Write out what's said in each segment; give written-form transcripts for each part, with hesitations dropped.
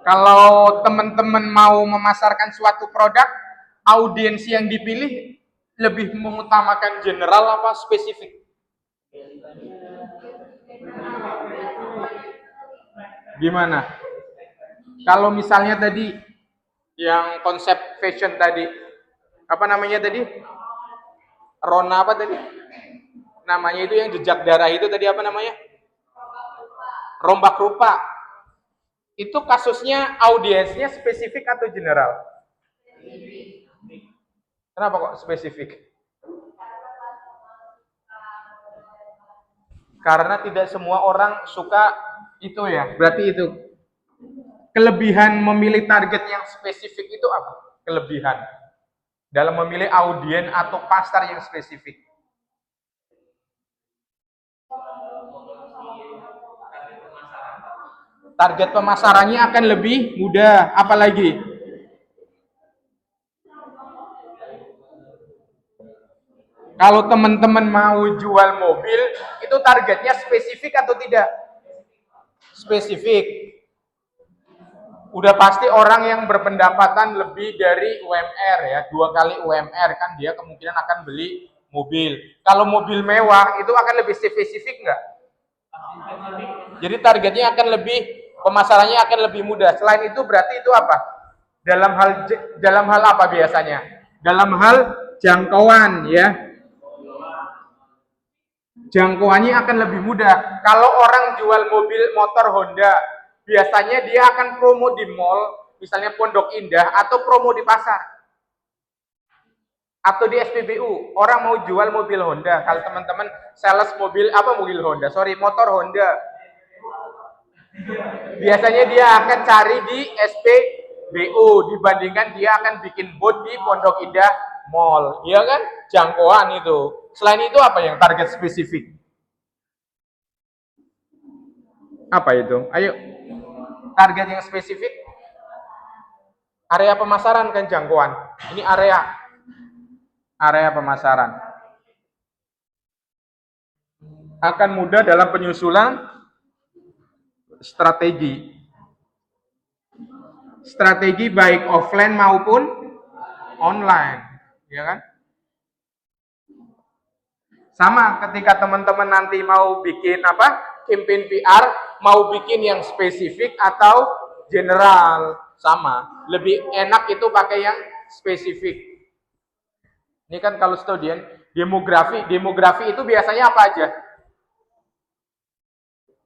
Kalau teman-teman mau memasarkan suatu produk, audiens yang dipilih lebih mengutamakan general apa spesifik? Gimana? Kalau misalnya tadi yang konsep fashion tadi, apa namanya tadi? Rona apa tadi? Namanya itu yang jejak darah itu tadi apa namanya? Rombak rupa. Itu kasusnya audiensnya spesifik atau general? Kenapa kok spesifik? Karena tidak semua orang suka itu ya. Berarti itu kelebihan memilih target yang spesifik itu apa? Kelebihan dalam memilih audien atau pasar yang spesifik. Target pemasarannya akan lebih mudah. Apalagi kalau teman-teman mau jual mobil, itu targetnya spesifik atau tidak? Spesifik. Udah pasti orang yang berpendapatan lebih dari UMR ya, 2 kali UMR kan dia kemungkinan akan beli mobil. Kalau mobil mewah itu akan lebih spesifik nggak? Jadi targetnya akan lebih, pemasarannya akan lebih mudah. Selain itu berarti itu apa? Dalam hal apa biasanya? Dalam hal jangkauan ya. Jangkauannya akan lebih mudah. Kalau orang jual mobil motor Honda, biasanya dia akan promo di mall, misalnya Pondok Indah, atau promo di pasar. Atau di SPBU, orang mau jual mobil Honda. Kalau teman-teman sales mobil, motor Honda. Biasanya dia akan cari di SPBU, dibandingkan dia akan bikin booth di Pondok Indah Mall. Iya kan? Jangkauan itu. Selain itu apa yang target spesifik? Apa itu? Ayo, target yang spesifik, area pemasaran kan jangkauan. Ini area pemasaran. Akan mudah dalam penyusunan strategi. Strategi baik offline maupun online, ya kan? Sama ketika teman-teman nanti mau bikin apa? Campaign PR, mau bikin yang spesifik atau general, sama. Lebih enak itu pakai yang spesifik. Ini kan kalau studien demografi itu biasanya apa aja?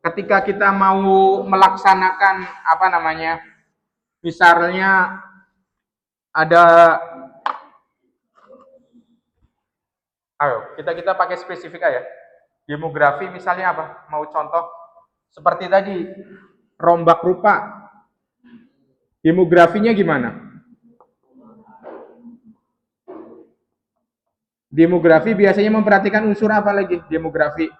Ketika kita mau melaksanakan apa namanya? Misalnya ada, ayo kita pakai spesifik aja. Demografi misalnya apa? Mau contoh seperti tadi rombak rupa. Demografinya gimana? Demografi biasanya memperhatikan unsur apa lagi? Demografi.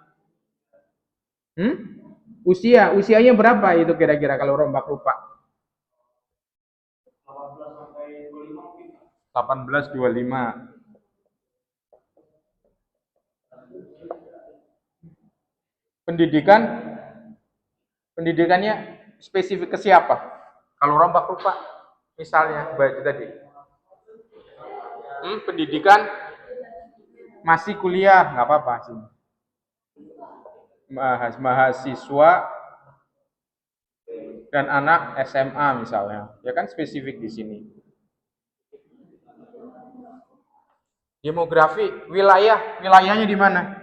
Usianya berapa itu kira-kira kalau rombak rupa? 18-25. Pendidikannya spesifik ke siapa? Kalau rombak rupa misalnya baca tadi. Pendidikan masih kuliah, nggak apa-apa sih. Mahasiswa dan anak SMA misalnya, ya kan spesifik di sini. Demografi, wilayahnya di mana?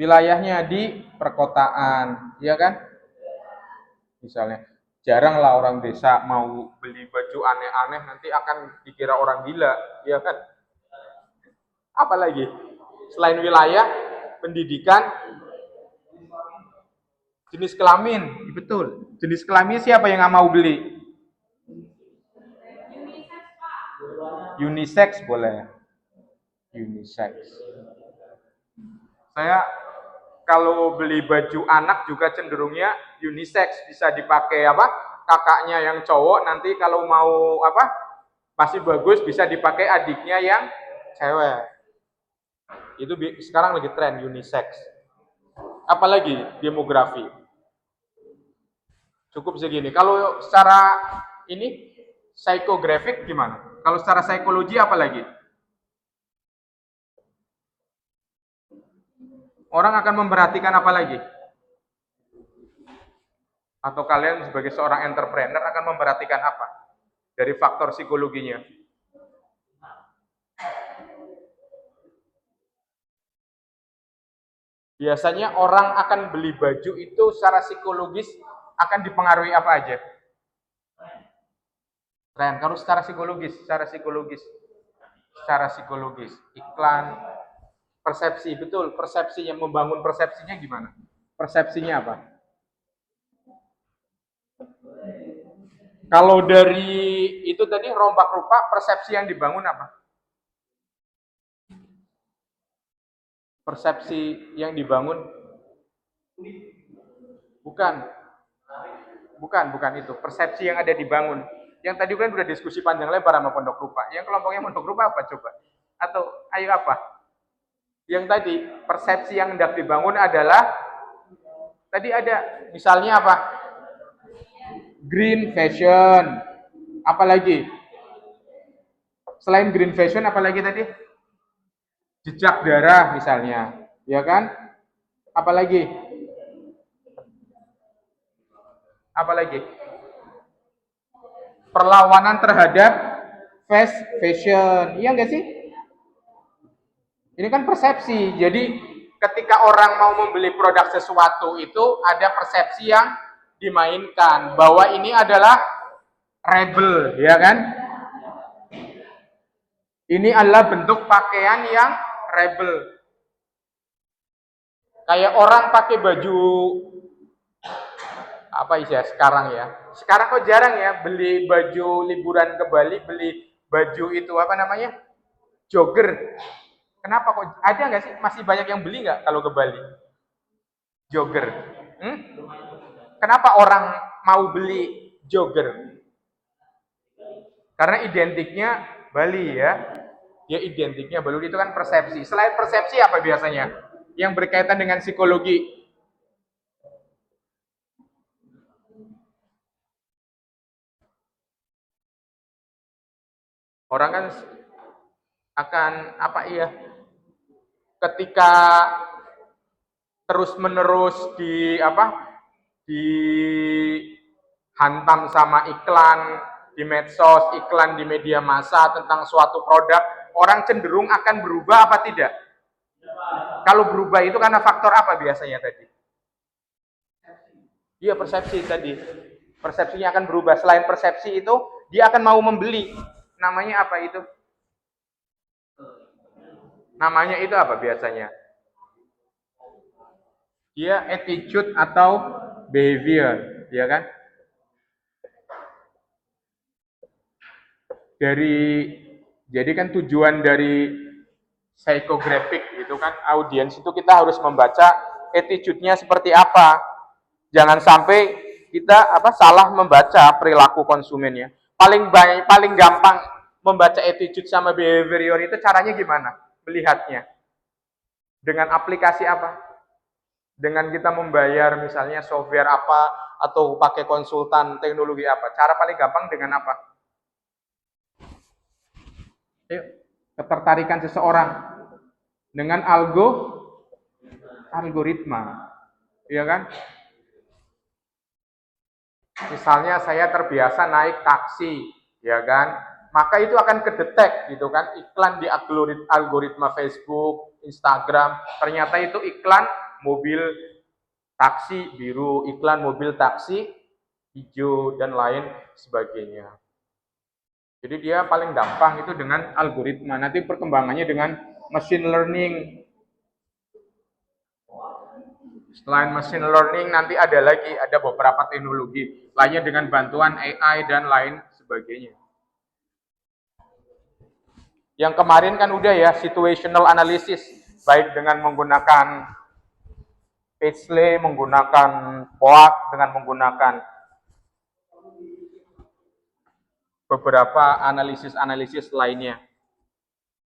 Wilayahnya di perkotaan, ya kan? Misalnya, jarang lah orang desa mau beli baju aneh-aneh, nanti akan dikira orang gila, ya kan? Apalagi? Selain wilayah, pendidikan, jenis kelamin, betul. Jenis kelamin siapa yang nggak mau beli? Unisex boleh. Unisex. Saya kalau beli baju anak juga cenderungnya unisex, bisa dipakai apa? Kakaknya yang cowok, nanti kalau mau apa? Masih bagus bisa dipakai adiknya yang cewek. Itu sekarang lagi tren unisex. Apalagi demografi. Cukup segini. Kalau secara ini psikografik gimana? Kalau secara psikologi apa lagi? Orang akan memperhatikan apa lagi? Atau kalian sebagai seorang entrepreneur akan memperhatikan apa dari faktor psikologinya? Biasanya orang akan beli baju itu secara psikologis akan dipengaruhi apa aja? Tren. Kalau secara psikologis, iklan, persepsi, betul, persepsinya, membangun persepsinya gimana? Persepsinya apa? Kalau dari itu tadi rompak rupa, persepsi yang dibangun apa? Persepsi yang dibangun bukan, bukan itu. Persepsi yang ada dibangun. Yang tadi kan udah diskusi panjang lebar sama pondok rupa. Yang kelompoknya pondok rupa apa coba? Atau ayo apa? Yang tadi persepsi yang hendak dibangun adalah tadi ada misalnya apa? Green fashion. Apalagi? Selain green fashion apalagi tadi? Jejak darah misalnya, ya kan? Apalagi? Apalagi? Perlawanan terhadap fast fashion. Iya enggak sih? Ini kan persepsi. Jadi ketika orang mau membeli produk sesuatu itu ada persepsi yang dimainkan bahwa ini adalah rebel, ya kan? Ini adalah bentuk pakaian yang rebel. Kayak orang pakai baju apa ya sekarang ya. Sekarang kok jarang ya beli baju liburan ke Bali, beli baju itu apa namanya? Jogger. Kenapa kok ada nggak sih? Masih banyak yang beli nggak kalau ke Bali? Jogger. Hmm? Kenapa orang mau beli jogger? Karena identiknya Bali ya. Ya identiknya Bali itu kan persepsi. Selain persepsi apa biasanya? Yang berkaitan dengan psikologi. Orang kan akan apa iya? Ketika terus menerus di apa? Dihantam sama iklan di medsos, iklan di media massa tentang suatu produk, orang cenderung akan berubah apa tidak? Kalau berubah itu karena faktor apa biasanya tadi? Iya persepsi tadi. Persepsinya akan berubah. Selain persepsi itu, dia akan mau membeli. Namanya apa itu? Namanya itu apa biasanya? Dia attitude atau behavior, ya kan? Jadi kan tujuan dari psychographic itu kan audiens itu kita harus membaca attitude-nya seperti apa. Jangan sampai kita salah membaca perilaku konsumennya. Paling gampang membaca attitude sama behavior itu caranya gimana? Melihatnya. Dengan aplikasi apa? Dengan kita membayar misalnya software apa atau pakai konsultan teknologi apa? Cara paling gampang dengan apa? Ayo, ketertarikan seseorang dengan algoritma. Iya kan? Misalnya saya terbiasa naik taksi, ya kan? Maka itu akan kedetek gitu kan, iklan di algoritma Facebook, Instagram, ternyata itu iklan mobil taksi biru, iklan mobil taksi hijau dan lain sebagainya. Jadi dia paling gampang itu dengan algoritma. Nanti perkembangannya dengan machine learning. Selain machine learning nanti ada beberapa teknologi lainnya dengan bantuan AI dan lain sebagainya. Yang kemarin kan udah ya situational analysis, baik dengan menggunakan Paisley, menggunakan POAK, dengan menggunakan beberapa analisis-analisis lainnya.